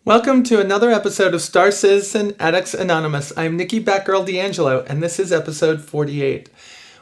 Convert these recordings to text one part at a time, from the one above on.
Welcome to another episode of Star Citizen Addicts Anonymous. I'm Nikki Batgirl D'Angelo, and this is episode 48.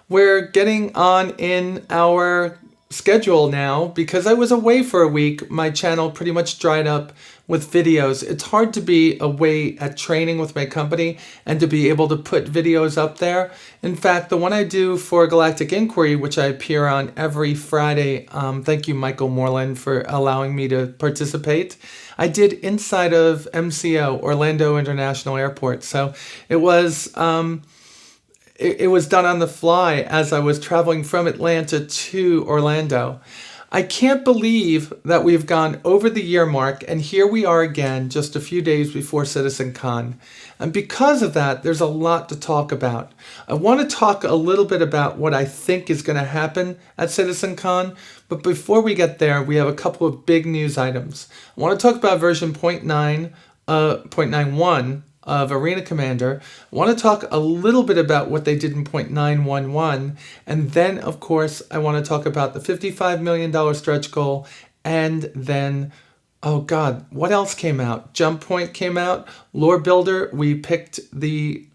We're getting on in our schedule now. Because I was away for a week, my channel pretty much dried up with videos. It's hard to be away at training with my company and to be able to put videos up there. In fact, the one I do for Galactic Inquiry, which I appear on every Friday, thank you Michael Moreland for allowing me to participate, I did inside of MCO, Orlando International Airport. So it was it was done on the fly as I was traveling from Atlanta to Orlando. I can't believe that we've gone over the year mark, and here we are again just a few days before CitizenCon. And because of that, there's a lot to talk about. I want to talk a little bit about what I think is going to happen at CitizenCon, but before we get there, we have a couple of big news items. I want to talk about version 0.91 of Arena Commander. I want to talk a little bit about what they did in 0.911, and then, of course, I want to talk about the $55 million stretch goal, and then, oh God, what else came out? Jump Point came out, Lore Builder, we picked the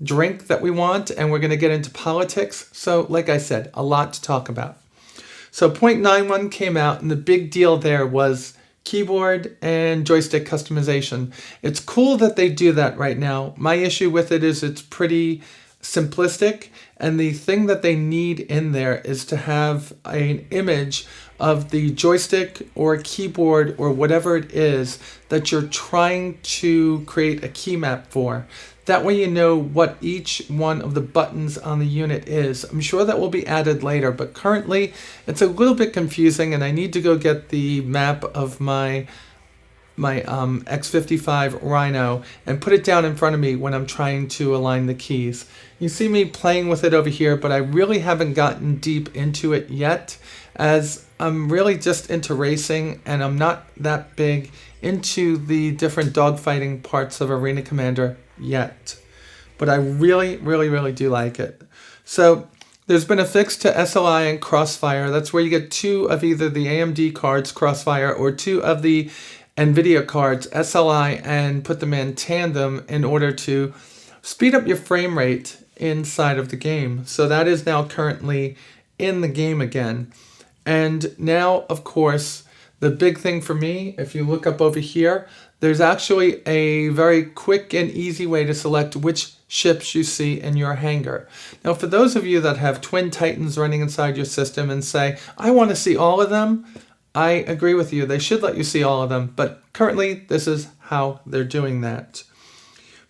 drink that we want, and we're going to get into politics. So, like I said, a lot to talk about. So 0.91 came out, and the big deal there was keyboard and joystick customization. It's cool that they do that right now. My issue with it is it's pretty simplistic, and the thing that they need in there is to have an image of the joystick or keyboard or whatever it is that you're trying to create a key map for. That way you know what each one of the buttons on the unit is. I'm sure that will be added later, but currently it's a little bit confusing, and I need to go get the map of my X55 Rhino and put it down in front of me when I'm trying to align the keys. You see me playing with it over here, but I really haven't gotten deep into it yet, as I'm really just into racing, and I'm not that big into the different dogfighting parts of Arena Commander yet. But I really do like it. So there's been a fix to SLI and Crossfire. That's where you get two of either the AMD cards, Crossfire, or two of the NVIDIA cards, SLI, and put them in tandem in order to speed up your frame rate inside of the game. So that is now currently in the game again. And now, of course, the big thing for me, if you look up over here, there's actually a very quick and easy way to select which ships you see in your hangar. Now, for those of you that have Twin Titans running inside your system and say, I want to see all of them, I agree with you. They should let you see all of them, but currently this is how they're doing that.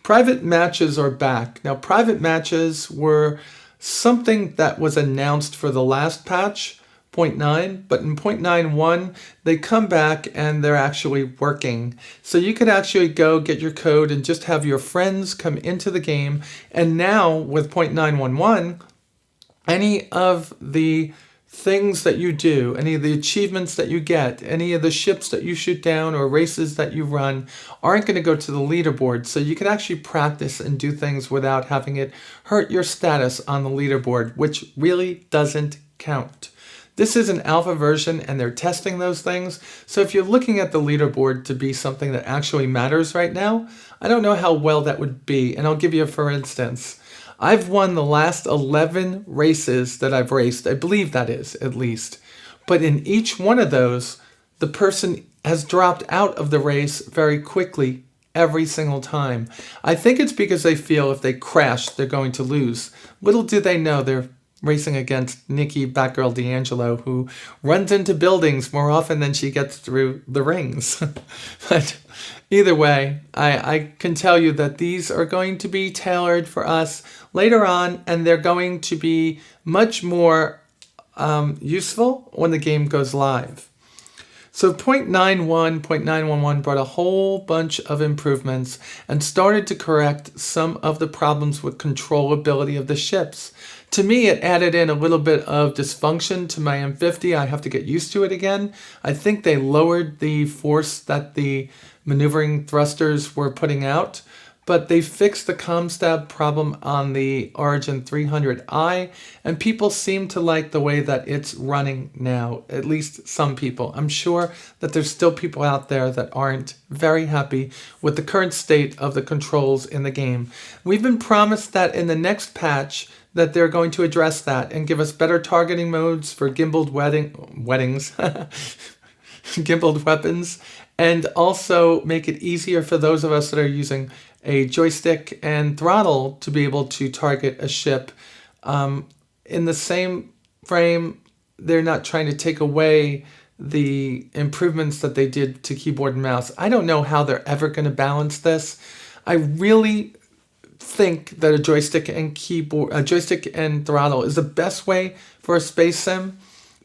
Private matches are back. Now, private matches were something that was announced for the last patch, 0.9, but in 0.91 they come back and they're actually working. So you could actually go get your code and just have your friends come into the game. And now with 0.911, any of the things that you do, any of the achievements that you get, any of the ships that you shoot down or races that you run aren't going to go to the leaderboard. So you can actually practice and do things without having it hurt your status on the leaderboard, which really doesn't count. This is an alpha version, and they're testing those things. So if you're looking at the leaderboard to be something that actually matters right now, I don't know how well that would be. And I'll give you a for instance. I've won the last 11 races that I've raced. I believe that is, at least. But in each one of those, the person has dropped out of the race very quickly every single time. I think it's because they feel if they crash, they're going to lose. Little do they know they're racing against Nikki Batgirl D'Angelo, who runs into buildings more often than she gets through the rings. But either way, I can tell you that these are going to be tailored for us later on, and they're going to be much more useful when the game goes live. So 0.911 brought a whole bunch of improvements and started to correct some of the problems with controllability of the ships. To me, it added in a little bit of dysfunction to my M50. I have to get used to it again. I think they lowered the force that the maneuvering thrusters were putting out, but they fixed the ComStab problem on the Origin 300i, and people seem to like the way that it's running now, at least some people. I'm sure that there's still people out there that aren't very happy with the current state of the controls in the game. We've been promised that in the next patch that they're going to address that and give us better targeting modes for gimbaled weddings, gimbaled weapons, and also make it easier for those of us that are using a joystick and throttle to be able to target a ship. In the same frame, they're not trying to take away the improvements that they did to keyboard and mouse. I don't know how they're ever going to balance this. I really think that a joystick and throttle is the best way for a space sim,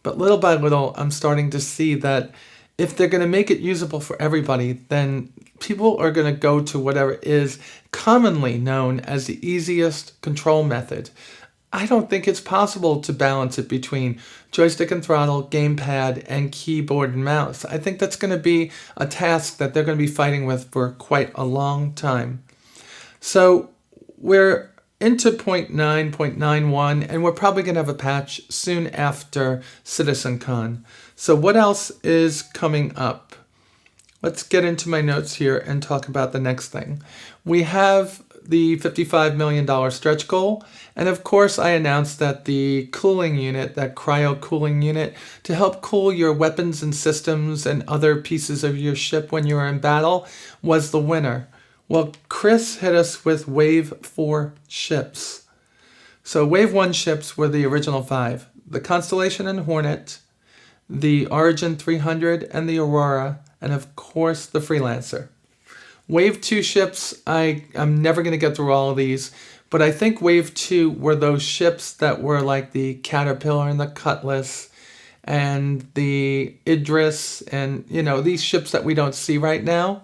but little by little I'm starting to see that if they're going to make it usable for everybody, then people are going to go to whatever is commonly known as the easiest control method. I don't think it's possible to balance it between joystick and throttle, gamepad, and keyboard and mouse. I think that's going to be a task that they're going to be fighting with for quite a long time. So we're into 0.9.91, and we're probably going to have a patch soon after CitizenCon. So what else is coming up? Let's get into my notes here and talk about the next thing. We have the $55 million stretch goal, and of course I announced that the cooling unit, that cryo cooling unit, to help cool your weapons and systems and other pieces of your ship when you're in battle, was the winner. Well, Chris hit us with Wave 4 ships. So Wave 1 ships were the original 5. The Constellation and Hornet, the Origin 300 and the Aurora, and of course the Freelancer. Wave 2 ships, I'm never going to get through all of these, but I think Wave 2 were those ships that were like the Caterpillar and the Cutlass and the Idris and, these ships that we don't see right now.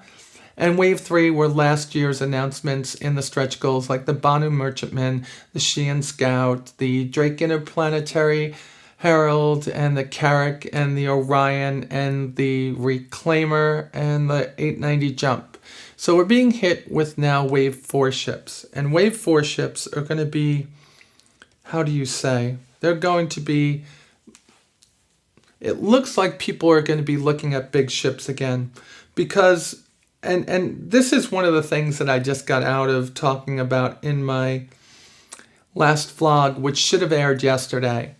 And Wave 3 were last year's announcements in the stretch goals, like the Banu Merchantman, the Sheehan Scout, the Drake Interplanetary Herald, and the Carrack, and the Orion, and the Reclaimer, and the 890 Jump. So we're being hit with now Wave 4 ships. And Wave 4 ships are going to be, they're going to be, it looks like people are going to be looking at big ships again, because And this is one of the things that I just got out of talking about in my last vlog, which should have aired yesterday.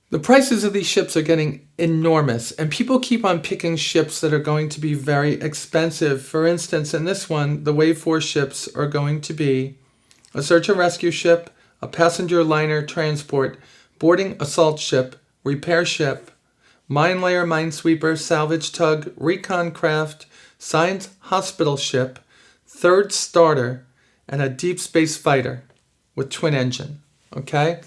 The prices of these ships are getting enormous, and people keep on picking ships that are going to be very expensive. For instance, in this one, the Wave 4 ships are going to be a search and rescue ship, a passenger liner transport, boarding assault ship, repair ship, mine layer, minesweeper, salvage tug, recon craft, science hospital ship, third starter, and a deep space fighter with twin engine. Okay?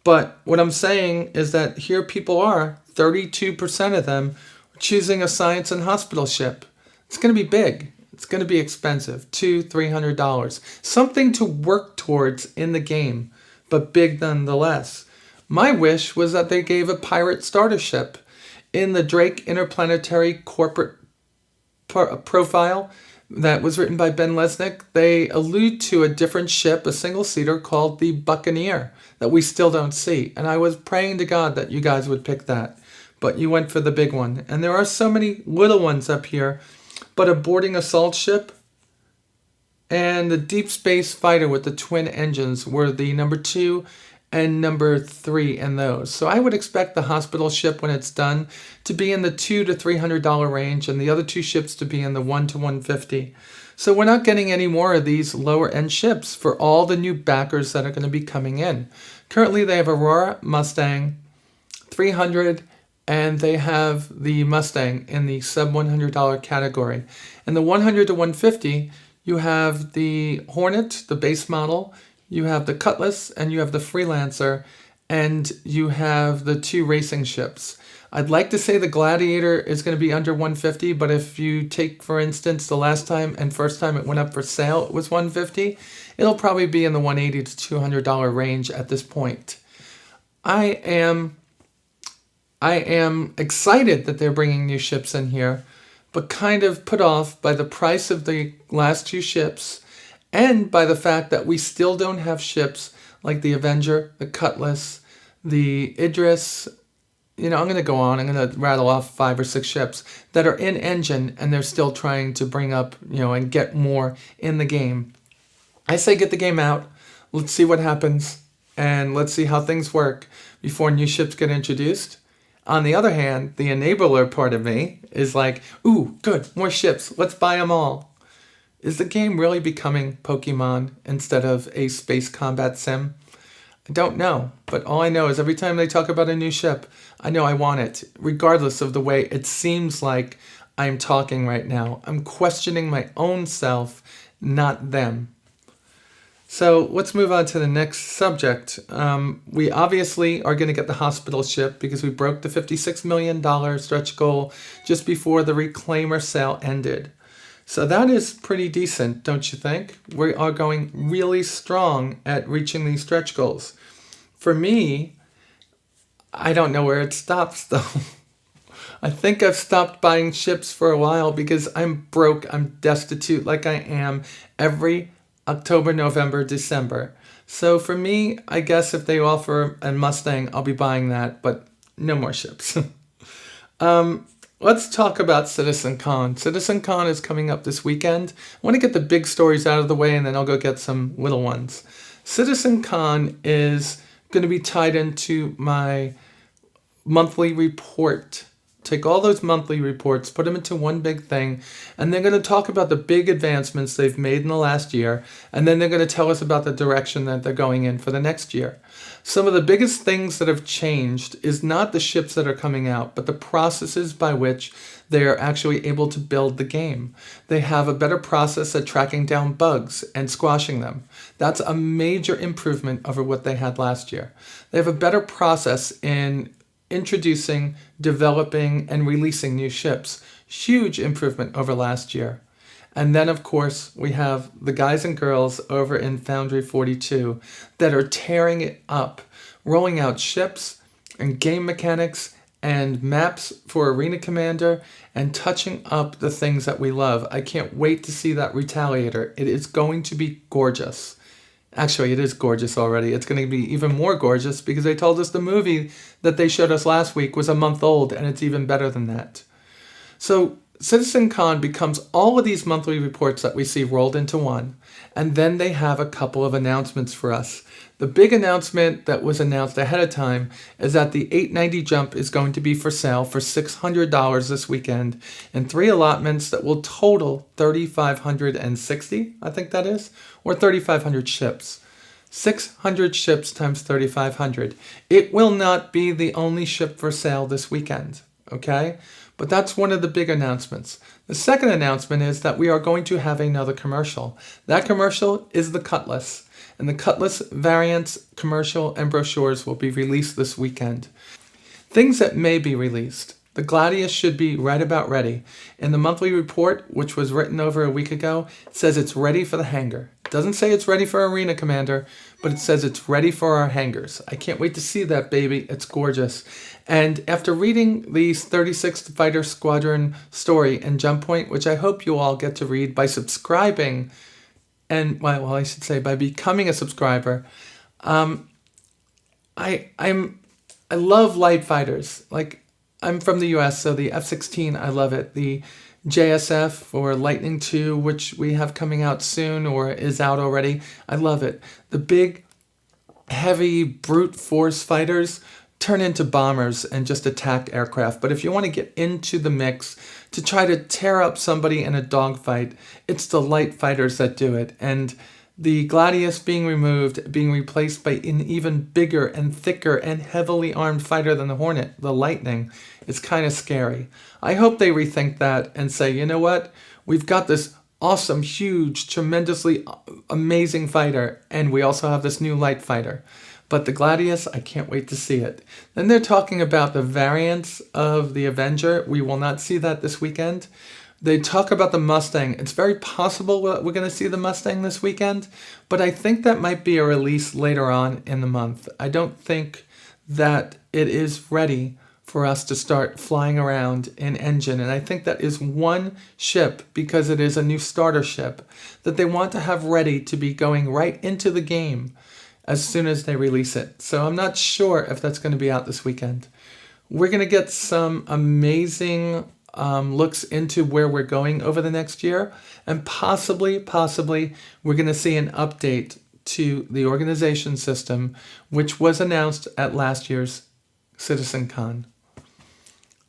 But what I'm saying is that here people are, 32% of them, choosing a science and hospital ship. It's going to be big. It's going to be expensive, $200-$300. Something to work towards in the game, but big nonetheless. My wish was that they gave a pirate starter ship. In the Drake Interplanetary Corporate Profile that was written by Ben Lesnick, they allude to a different ship, a single-seater called the Buccaneer, that we still don't see. And I was praying to God that you guys would pick that. But you went for the big one. And there are so many little ones up here. But a boarding assault ship and the deep space fighter with the twin engines were the number 2 and number 3 in those. So I would expect the hospital ship, when it's done, to be in the $200 to $300 range, and the other 2 ships to be in the $100 to $150. So we're not getting any more of these lower end ships for all the new backers that are going to be coming in. Currently they have Aurora, Mustang, 300, and they have the Mustang in the sub $100 category. And the 100 to 150, you have the Hornet, the base model, you have the Cutlass, and you have the Freelancer, and you have the 2 racing ships. I'd like to say the Gladiator is going to be under 150, but if you take, for instance, the last time and first time it went up for sale, it was 150. It'll probably be in the $180 to $200 range at this point. I am excited that they're bringing new ships in here, but kind of put off by the price of the last two ships and by the fact that we still don't have ships like the Avenger, the Cutlass, the Idris. I'm going to go on. I'm going to rattle off 5 or 6 ships that are in engine and they're still trying to bring up, and get more in the game. I say get the game out. Let's see what happens and let's see how things work before new ships get introduced. On the other hand, the enabler part of me is like, ooh, good, more ships. Let's buy them all. Is the game really becoming Pokemon instead of a space combat sim? I don't know, but all I know is every time they talk about a new ship, I know I want it, regardless of the way it seems like I'm talking right now. I'm questioning my own self, not them. So let's move on to the next subject. We obviously are going to get the hospital ship because we broke the $56 million stretch goal just before the Reclaimer sale ended. So that is pretty decent, don't you think? We are going really strong at reaching these stretch goals. For me, I don't know where it stops though. I think I've stopped buying ships for a while because I'm broke, I'm destitute like I am every October, November, December. So for me, I guess if they offer a Mustang, I'll be buying that, but no more ships. Let's talk about CitizenCon. CitizenCon is coming up this weekend. I want to get the big stories out of the way and then I'll go get some little ones. CitizenCon is going to be tied into my monthly report. Take all those monthly reports, put them into one big thing, and they're going to talk about the big advancements they've made in the last year, and then they're going to tell us about the direction that they're going in for the next year. Some of the biggest things that have changed is not the ships that are coming out, but the processes by which they are actually able to build the game. They have a better process at tracking down bugs and squashing them. That's a major improvement over what they had last year. They have a better process in introducing, developing, and releasing new ships. Huge improvement over last year. And then, of course, we have the guys and girls over in Foundry 42 that are tearing it up, rolling out ships and game mechanics and maps for Arena Commander and touching up the things that we love. I can't wait to see that Retaliator. It is going to be gorgeous. Actually, it is gorgeous already. It's going to be even more gorgeous because they told us the movie that they showed us last week was a month old, and it's even better than that. So CitizenCon becomes all of these monthly reports that we see rolled into one, and then they have a couple of announcements for us. The big announcement that was announced ahead of time is that the 890 jump is going to be for sale for $600 this weekend in 3 allotments that will total 3,560, I think that is, or 3,500 ships. 600 ships times 3,500. It will not be the only ship for sale this weekend, okay? But that's one of the big announcements. The second announcement is that we are going to have another commercial. That commercial is the Cutlass. And the Cutlass variants, commercial, and brochures will be released this weekend. Things that may be released. The Gladius should be right about ready. In the monthly report, which was written over a week ago, it says it's ready for the hangar. It doesn't say it's ready for Arena Commander, but it says it's ready for our hangars. I can't wait to see that baby. It's gorgeous. And after reading the 36th Fighter Squadron story in Jump Point, which I hope you all get to read by subscribing, and I should say by becoming a subscriber, I love light fighters. Like, I'm from the US, so the F-16, I love it. The JSF or Lightning II, which we have coming out soon or is out already, I love it. The big, heavy, brute force fighters turn into bombers and just attack aircraft. But if you want to get into the mix to try to tear up somebody in a dogfight, it's the light fighters that do it. And the Gladius being removed, being replaced by an even bigger and thicker and heavily armed fighter than the Hornet, the Lightning, is kind of scary. I hope they rethink that and say, you know what? We've got this awesome, huge, tremendously amazing fighter, and we also have this new light fighter. But the Gladius, I can't wait to see it. Then they're talking about the variants of the Avenger. We will not see that this weekend. They talk about the Mustang. It's very possible we're going to see the Mustang this weekend, but I think that might be a release later on in the month. I don't think that it is ready for us to start flying around in engine. And I think that is one ship, because it is a new starter ship, that they want to have ready to be going right into the game as soon as they release it. So I'm not sure if that's going to be out this weekend. We're going to get some amazing looks into where we're going over the next year. And possibly, we're going to see an update to the organization system, which was announced at last year's CitizenCon.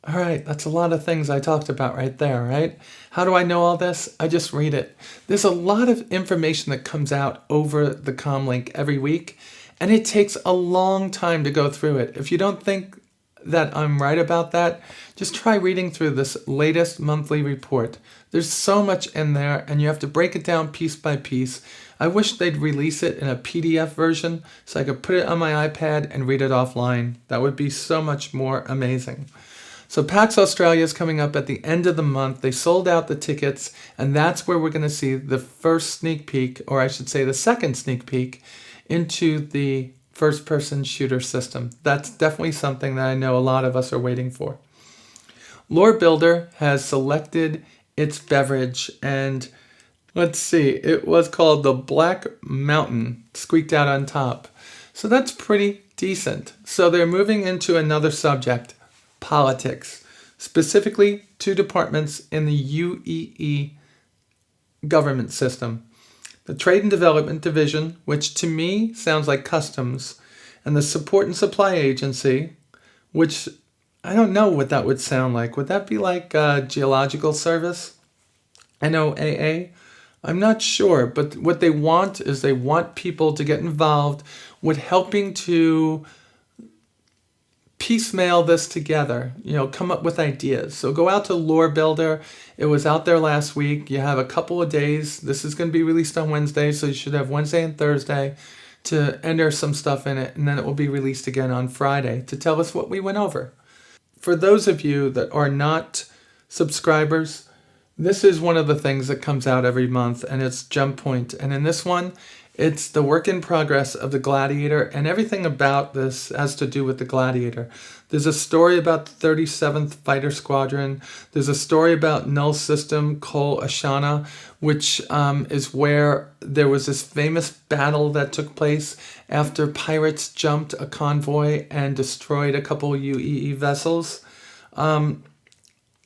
All right, that's a lot of things I talked about right there, right? How do I know all this? I just read it. There's a lot of information that comes out over the comlink every week, and it takes a long time to go through it. If you don't think that I'm right about that, just try reading through this latest monthly report. There's so much in there, and you have to break it down piece by piece. I wish they'd release it in a PDF version so I could put it on my iPad and read it offline. That would be so much more amazing. So PAX Australia is coming up at the end of the month. They sold out the tickets, and that's where we're going to see the first sneak peek, or I should say the second sneak peek, into the first-person shooter system. That's definitely something that I know a lot of us are waiting for. Lore Builder has selected its beverage, and let's see, it was called the Black Mountain, squeaked out on top. So that's pretty decent. So they're moving into another subject, politics, specifically two departments in the UEE government system. The Trade and Development Division, which to me sounds like Customs, and the Support and Supply Agency, which I don't know what that would sound like. Would that be like Geological Service? NOAA? I'm not sure, but what they want is they want people to get involved with helping to piecemeal this together, come up with ideas. So go out to Lore Builder. It was out there last week. You have a couple of days. This is going to be released on Wednesday, so you should have Wednesday and Thursday to enter some stuff in it, and then it will be released again on Friday to tell us what we went over. For those of you that are not subscribers, this is one of the things that comes out every month, and it's Jump Point. And in this one, it's the work in progress of the Gladiator, and everything about this has to do with the Gladiator. There's a story about the 37th Fighter Squadron. There's a story about Null System, Kol Ashana, which is where there was this famous battle that took place after pirates jumped a convoy and destroyed a couple UEE vessels. And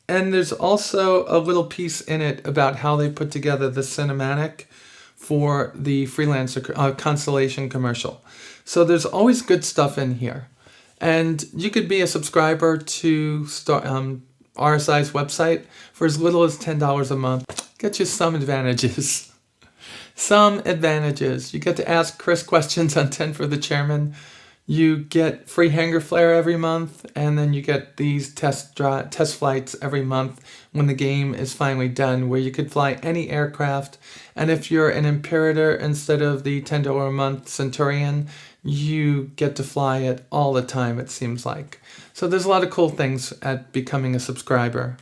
there's also a little piece in it about how they put together the cinematic for the Freelancer Constellation commercial. So there's always good stuff in here. And you could be a subscriber to RSI's website for as little as $10 a month. Get you some advantages. Some advantages. You get to ask Chris questions on 10 for the Chairman. You get free hanger flare every month, and then you get these test flights every month when the game is finally done, where you could fly any aircraft. And if you're an Imperator instead of the $10 a month Centurion, you get to fly it all the time, it seems like. So there's a lot of cool things at becoming a subscriber.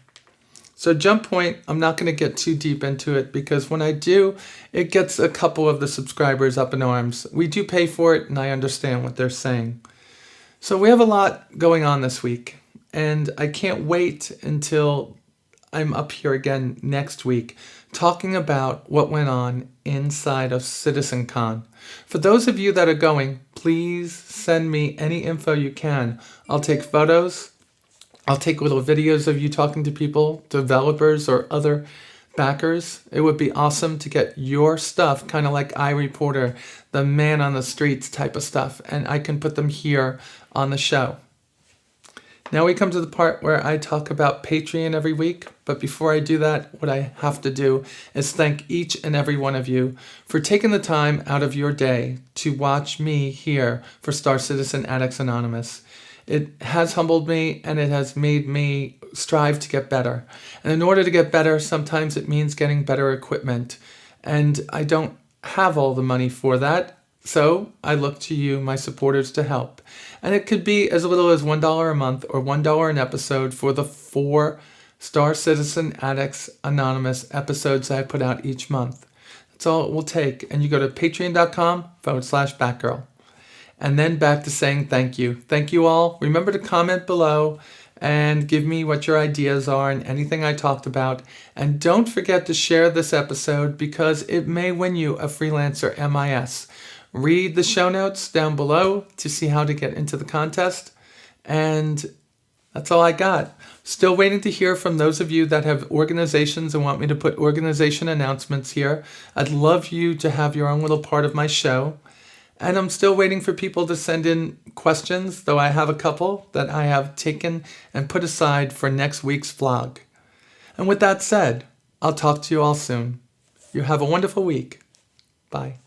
So Jump Point, I'm not going to get too deep into it, because when I do, it gets a couple of the subscribers up in arms. We do pay for it, and I understand what they're saying. So we have a lot going on this week, and I can't wait until I'm up here again next week talking about what went on inside of CitizenCon. For those of you that are going, please send me any info you can. I'll take photos. I'll take little videos of you talking to people, developers or other backers. It would be awesome to get your stuff, kind of like iReporter, the man on the streets type of stuff, and I can put them here on the show. Now we come to the part where I talk about Patreon every week, but before I do that, what I have to do is thank each and every one of you for taking the time out of your day to watch me here for Star Citizen Addicts Anonymous. It has humbled me, and it has made me strive to get better. And in order to get better, sometimes it means getting better equipment. And I don't have all the money for that, so I look to you, my supporters, to help. And it could be as little as $1 a month or $1 an episode for the 4 Star Citizen Addicts Anonymous episodes I put out each month. That's all it will take. And you go to patreon.com/Batgirl. and then back to saying thank you. Thank you all. Remember to comment below and give me what your ideas are and anything I talked about. And don't forget to share this episode because it may win you a Freelancer MIS. Read the show notes down below to see how to get into the contest. And that's all I got. Still waiting to hear from those of you that have organizations and want me to put organization announcements here. I'd love you to have your own little part of my show. And I'm still waiting for people to send in questions, though I have a couple that I have taken and put aside for next week's vlog. And with that said, I'll talk to you all soon. You have a wonderful week. Bye.